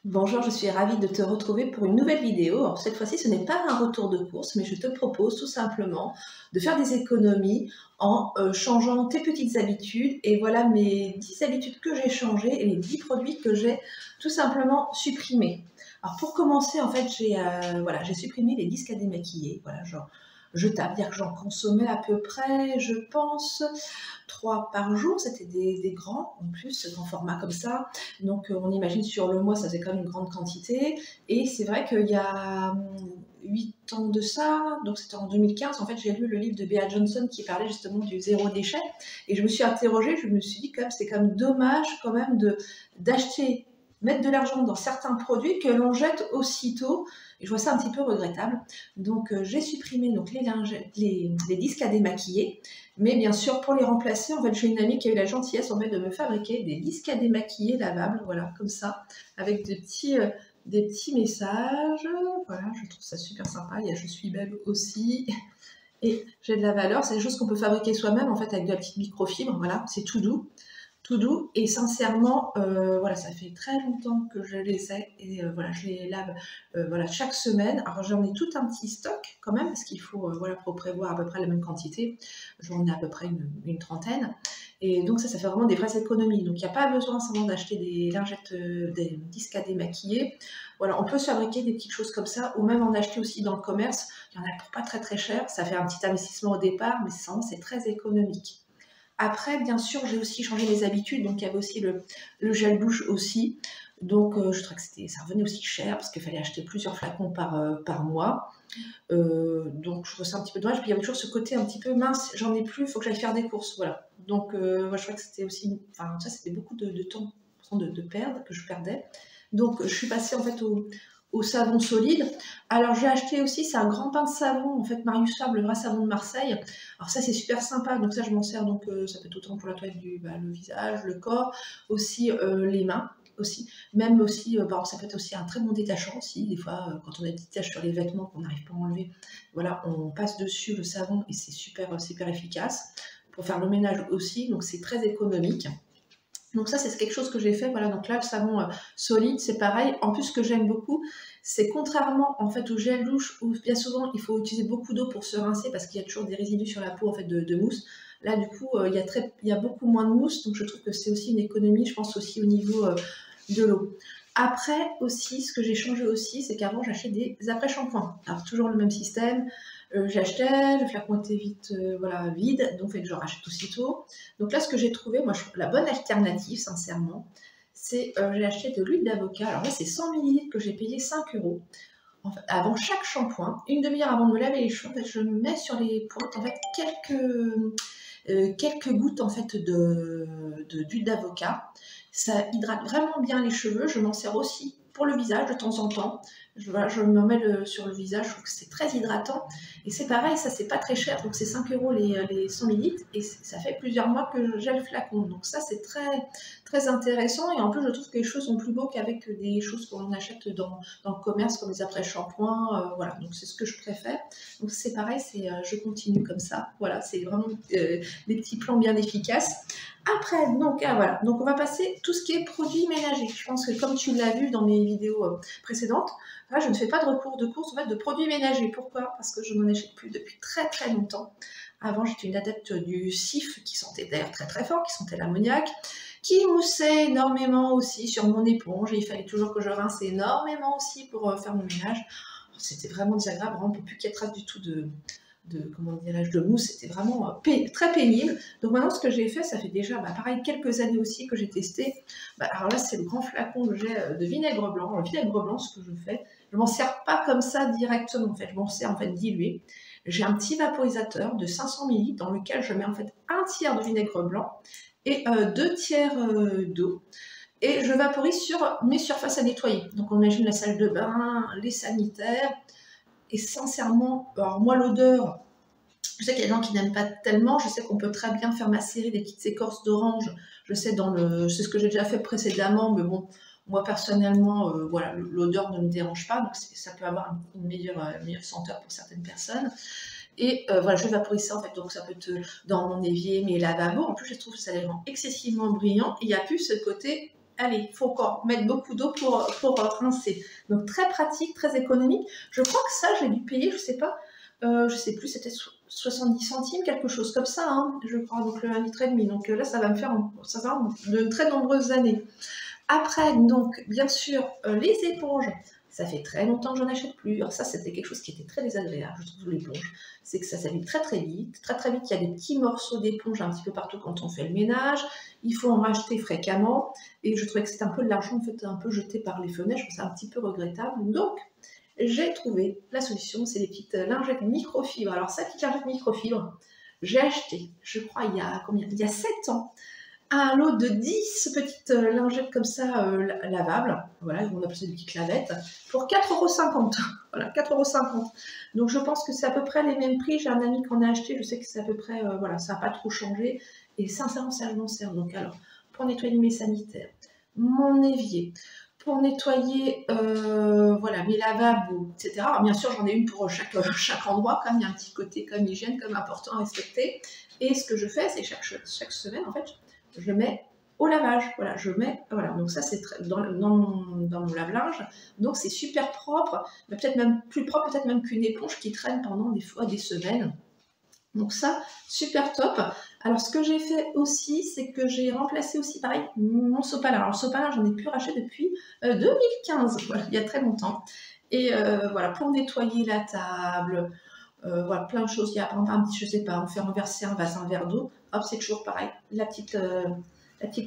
Bonjour, je suis ravie de te retrouver pour une nouvelle vidéo. Alors, cette fois-ci, ce n'est pas un retour de course, mais je te propose tout simplement de faire des économies en changeant tes petites habitudes. Et voilà mes 10 habitudes que j'ai changées et les 10 produits que j'ai tout simplement supprimés. Alors pour commencer, en fait, j'ai supprimé les disques à démaquiller. Voilà, genre jetables, dire que j'en consommais à peu près, je pense, 3 par jour. C'était des grands, en plus, grand format comme ça. Donc, on imagine sur le mois, ça faisait quand même une grande quantité. Et c'est vrai qu'il y a 8 ans de ça, donc c'était en 2015, en fait, j'ai lu le livre de Bea Johnson qui parlait justement du zéro déchet. Et je me suis interrogée, je me suis dit quand même, c'est quand même dommage quand même d'acheter, mettre de l'argent dans certains produits que l'on jette aussitôt. Et je vois ça un petit peu regrettable. Donc, j'ai supprimé donc, les disques à démaquiller. Mais bien sûr, pour les remplacer, en fait, j'ai une amie qui a eu la gentillesse en fait, de me fabriquer des disques à démaquiller lavables, voilà, comme ça, avec des petits messages. Voilà, je trouve ça super sympa. Il y a Je suis belle aussi. Et j'ai de la valeur. C'est des choses qu'on peut fabriquer soi-même, en fait, avec de la petite microfibre. Voilà, c'est tout doux. Et sincèrement, voilà, ça fait très longtemps que je les ai et voilà, je les lave voilà, chaque semaine. Alors j'en ai tout un petit stock quand même parce qu'il faut voilà, pour prévoir à peu près la même quantité. J'en ai à peu près une trentaine. Et donc ça fait vraiment des vraies économies. Donc il n'y a pas besoin seulement d'acheter des lingettes, des disques à démaquiller. Voilà, on peut se fabriquer des petites choses comme ça ou même en acheter aussi dans le commerce. Il y en a pour pas très très cher. Ça fait un petit investissement au départ, mais c'est très économique. Après, bien sûr, j'ai aussi changé mes habitudes, donc il y avait aussi le gel douche aussi. Donc je trouvais que ça revenait aussi cher parce qu'il fallait acheter plusieurs flacons par mois. Donc je trouve ça un petit peu dommage. Puis il y avait toujours ce côté un petit peu mince, j'en ai plus, il faut que j'aille faire des courses. Voilà. Donc moi, je trouvais que c'était aussi, enfin ça c'était beaucoup de temps de perdre, que je perdais. Donc je suis passée en fait au savon solide. Alors j'ai acheté aussi, c'est un grand pain de savon, en fait Marius Fabre, le vrai savon de Marseille. Alors ça c'est super sympa, donc ça je m'en sers, donc ça peut être autant pour la toilette le visage, le corps, aussi les mains aussi. Même aussi, ça peut être aussi un très bon détachant aussi. Des fois, quand on a des petites taches sur les vêtements qu'on n'arrive pas à enlever, voilà, on passe dessus le savon et c'est super efficace. Pour faire le ménage aussi, donc c'est très économique. Donc ça, c'est quelque chose que j'ai fait. Voilà, donc là, le savon solide, c'est pareil. En plus, ce que j'aime beaucoup, c'est contrairement en fait au gel douche où bien souvent il faut utiliser beaucoup d'eau pour se rincer parce qu'il y a toujours des résidus sur la peau en fait de mousse. Là, du coup, il y a beaucoup moins de mousse, donc je trouve que c'est aussi une économie. Je pense aussi au niveau de l'eau. Après aussi, ce que j'ai changé aussi, c'est qu'avant j'achetais des après-shampoings. Alors toujours le même système. J'achetais, le flacon était vite voilà, vide, donc fait que je rachète aussitôt. Donc là, ce que j'ai trouvé, moi je trouve la bonne alternative, sincèrement, c'est j'ai acheté de l'huile d'avocat. Alors là, c'est 100 ml que j'ai payé 5 euros. En fait, avant chaque shampoing, une demi-heure avant de me laver les cheveux, en fait, je mets sur les pointes en fait quelques gouttes en fait d'huile d'avocat. Ça hydrate vraiment bien les cheveux. Je m'en sers aussi pour le visage de temps en temps. Voilà, je me mets sur le visage, je trouve que c'est très hydratant. Et c'est pareil, ça c'est pas très cher, donc c'est 5 euros les 100 millilitres et ça fait plusieurs mois que j'ai le flacon. Donc ça c'est très intéressant et en plus je trouve que les choses sont plus beaux qu'avec des choses qu'on achète dans le commerce comme les après-shampoings. Voilà, donc c'est ce que je préfère. Donc c'est pareil, je continue comme ça. Voilà, c'est vraiment des petits plans bien efficaces. Après, donc voilà, donc on va passer tout ce qui est produits ménagers. Je pense que comme tu l'as vu dans mes vidéos précédentes, là, je ne fais pas de recours de course en fait, de produits ménagers. Pourquoi? Parce que je n'en achète plus depuis très longtemps. Avant, j'étais une adepte du Cif qui sentait d'ailleurs très fort, qui sentait l'ammoniac, qui moussait énormément aussi sur mon éponge et il fallait toujours que je rince énormément aussi pour faire mon ménage. C'était vraiment désagréable, vraiment pour plus qu'il y ait trace du tout comment dirais-je, de mousse, c'était vraiment très pénible. Donc maintenant, ce que j'ai fait, ça fait déjà, pareil, quelques années aussi que j'ai testé. Alors là, c'est le grand flacon que j'ai de vinaigre blanc. Le vinaigre blanc, ce que je fais, je m'en sers pas comme ça directement, en fait. Je m'en sers en fait dilué. J'ai un petit vaporisateur de 500 ml dans lequel je mets en fait un tiers de vinaigre blanc et 2 tiers d'eau. Et je vaporise sur mes surfaces à nettoyer. Donc on imagine la salle de bain, les sanitaires. Et sincèrement, alors moi l'odeur, je sais qu'il y a des gens qui n'aiment pas tellement, je sais qu'on peut très bien faire macérer des petites écorces d'orange, je sais c'est ce que j'ai déjà fait précédemment, mais bon, moi personnellement, voilà, l'odeur ne me dérange pas, donc ça peut avoir une meilleure senteur pour certaines personnes. Et voilà, je vaporise ça en fait, donc ça peut être dans mon évier, mes lavabos, en plus je trouve que ça les rend excessivement brillants, et il n'y a plus ce côté allez, il faut encore mettre beaucoup d'eau pour rincer. Donc très pratique, très économique. Je crois que ça, j'ai dû payer, je sais pas, je sais plus, c'était 70 centimes, quelque chose comme ça, hein, je crois, donc le 1,5 litre. Donc là, ça va me faire de très nombreuses années. Après, donc, bien sûr, les éponges, ça fait très longtemps que j'en achète plus. Alors ça, c'était quelque chose qui était très désagréable, je trouve, l'éponge. C'est que ça s'abîme très très vite. Très très vite, il y a des petits morceaux d'éponge un petit peu partout quand on fait le ménage. Il faut en racheter fréquemment. Et je trouvais que c'était un peu de l'argent, en fait, un peu jeté par les fenêtres. Je trouve ça un petit peu regrettable. Donc, j'ai trouvé la solution, c'est les petites lingettes microfibres. Alors, cette petite lingette microfibre, j'ai acheté, je crois, il y a combien? Il y a 7 ans, un lot de 10 petites lingettes comme ça, lavables, voilà, on appelle ça des petites lavettes, pour 4,50 €. Voilà, 4,50 €. Donc je pense que c'est à peu près les mêmes prix. J'ai un ami qui en a acheté, je sais que c'est à peu près, voilà, ça n'a pas trop changé. Et sincèrement, ça je m'en sers. Donc alors, pour nettoyer mes sanitaires, mon évier, pour nettoyer voilà, mes lavabos, etc. Alors bien sûr, j'en ai une pour chaque endroit, quand même, il y a un petit côté comme hygiène, comme important à respecter. Et ce que je fais, c'est que chaque semaine, en fait, je mets au lavage. Voilà, je mets, voilà, donc ça c'est dans mon lave-linge, donc c'est super propre, mais peut-être même plus propre, peut-être même qu'une éponge qui traîne pendant des fois des semaines. Donc ça, super top. Alors ce que j'ai fait aussi, c'est que j'ai remplacé aussi, pareil, mon sopalin. Alors le sopalin, j'en ai plus racheté depuis 2015, voilà, il y a très longtemps. Et voilà, pour nettoyer la table, voilà, plein de choses. Il y a un petit, je sais pas, on fait renverser un vase, un verre d'eau, hop, c'est toujours pareil. La petite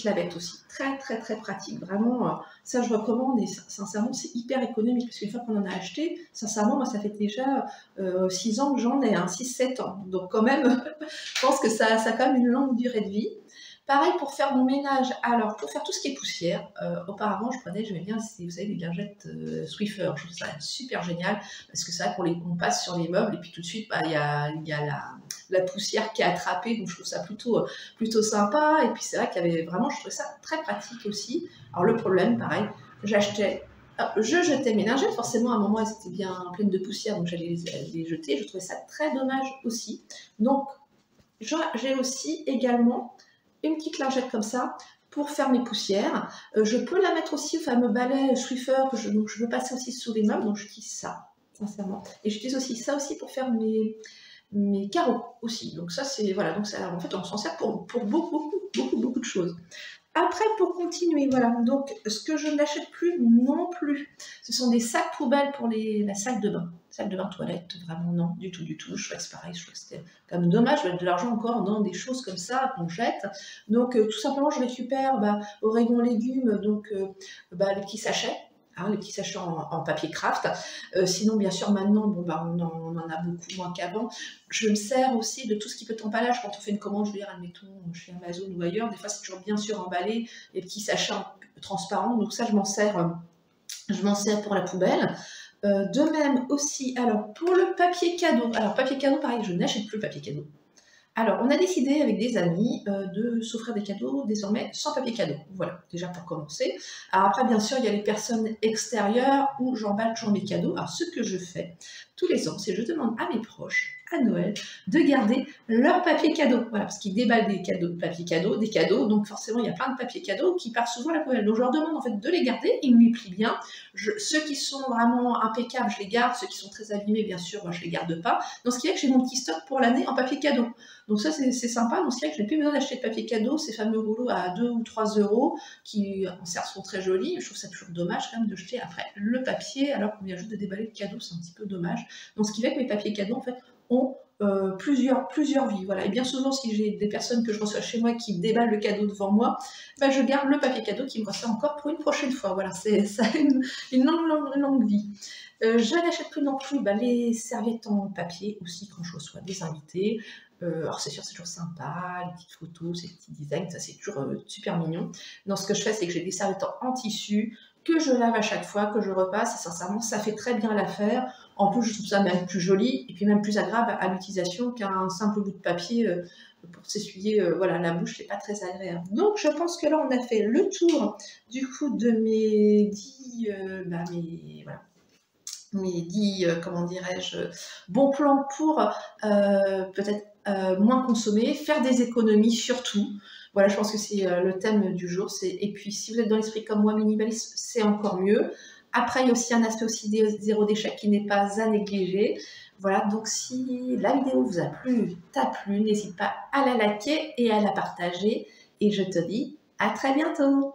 lavette aussi, très très très pratique, vraiment, ça je recommande et sincèrement c'est hyper économique parce qu'une fois qu'on en a acheté, sincèrement moi ça fait déjà 6 ans que j'en ai, hein, 6-7 ans, donc quand même je pense que ça a quand même une longue durée de vie. Pareil pour faire mon ménage. Alors, pour faire tout ce qui est poussière, auparavant, j'aimais bien, vous savez, les lingettes Swiffer. Je trouve ça super génial parce que c'est vrai qu'on passe sur les meubles et puis tout de suite, bah, il y a la poussière qui est attrapée. Donc, je trouve ça plutôt sympa. Et puis, c'est vrai qu'il y avait vraiment, je trouvais ça très pratique aussi. Alors, le problème, pareil, je jetais mes lingettes. Forcément, à un moment, elles étaient bien pleines de poussière, donc j'allais les jeter. Je trouvais ça très dommage aussi. Donc, j'ai aussi également une petite lingette comme ça pour faire mes poussières. Je peux la mettre aussi au fameux balai Swiffer que je veux passer aussi sous les meubles, donc j'utilise ça, sincèrement. Et j'utilise aussi ça aussi pour faire mes carreaux aussi. Donc ça, c'est, voilà, donc ça, en fait, on s'en sert pour beaucoup de choses. Après, pour continuer, voilà, donc ce que je n'achète plus non plus, ce sont des sacs poubelles pour la salle de bain. Salle de bain, toilette, vraiment non, du tout, du tout. Je trouve que c'est pareil, je trouve que c'était quand même dommage de mettre de l'argent encore dans des choses comme ça qu'on jette. Donc, tout simplement, je récupère au rayon légumes, donc les petits sachets. Hein, les petits sachets en papier craft. Sinon, bien sûr, maintenant, on en a beaucoup moins qu'avant. Je me sers aussi de tout ce qui peut être emballage. Quand on fait une commande, je veux dire, admettons, chez Amazon ou ailleurs, des fois, c'est toujours bien sûr emballé, les petits sachets transparents. Donc ça, je m'en sers pour la poubelle. De même aussi, alors, pour le papier cadeau. Alors, papier cadeau, pareil, je n'achète plus le papier cadeau. Alors, on a décidé avec des amis de s'offrir des cadeaux désormais sans papier cadeau. Voilà, déjà pour commencer. Alors après, bien sûr, il y a les personnes extérieures où j'emballe toujours mes cadeaux. Alors, ce que je fais tous les ans, c'est que je demande à mes proches, à Noël, de garder leur papier cadeau. Voilà, parce qu'ils déballent des cadeaux. Donc forcément, il y a plein de papiers cadeaux qui partent souvent à la poubelle. Donc, je leur demande en fait de les garder. Ils me les plient bien. Ceux qui sont vraiment impeccables, je les garde. Ceux qui sont très abîmés, bien sûr, moi, je les garde pas. Donc, ce qui est que j'ai mon petit stock pour l'année en papier cadeau. Donc ça, c'est sympa. Donc, c'est vrai que je n'ai plus besoin d'acheter de papier cadeau, ces fameux rouleaux à 2 ou 3 € qui, en certes, sont très jolis. Mais je trouve ça toujours dommage quand même de jeter après le papier alors qu'on vient juste de déballer le cadeau. C'est un petit peu dommage. Donc, ce qui fait que mes papiers cadeaux, en fait, ont plusieurs vies. Voilà. Et bien souvent, si j'ai des personnes que je reçois chez moi qui déballent le cadeau devant moi, je garde le papier cadeau qui me reste encore pour une prochaine fois. Voilà, ça a une longue vie. Je n'achète plus non plus les serviettes en papier aussi quand je reçois des invités. Alors c'est sûr, c'est toujours sympa, les petites photos, ces petits designs, ça c'est toujours super mignon. Donc ce que je fais, c'est que j'ai des serviettes en tissu que je lave à chaque fois, que je repasse, et sincèrement, ça fait très bien l'affaire. En plus, je trouve ça même plus joli, et puis même plus agréable à l'utilisation qu'un simple bout de papier pour s'essuyer la bouche, c'est pas très agréable. Donc je pense que là, on a fait le tour du coup de mes 10, mes 10 comment dirais-je, bons plans pour peut-être moins consommer, faire des économies surtout. Voilà, je pense que c'est le thème du jour. Et puis, si vous êtes dans l'esprit comme moi, minimaliste, c'est encore mieux. Après, il y a aussi un aspect aussi zéro déchet qui n'est pas à négliger. Voilà, donc si la vidéo vous a plu, t'a plu, n'hésite pas à la liker et à la partager. Et je te dis à très bientôt.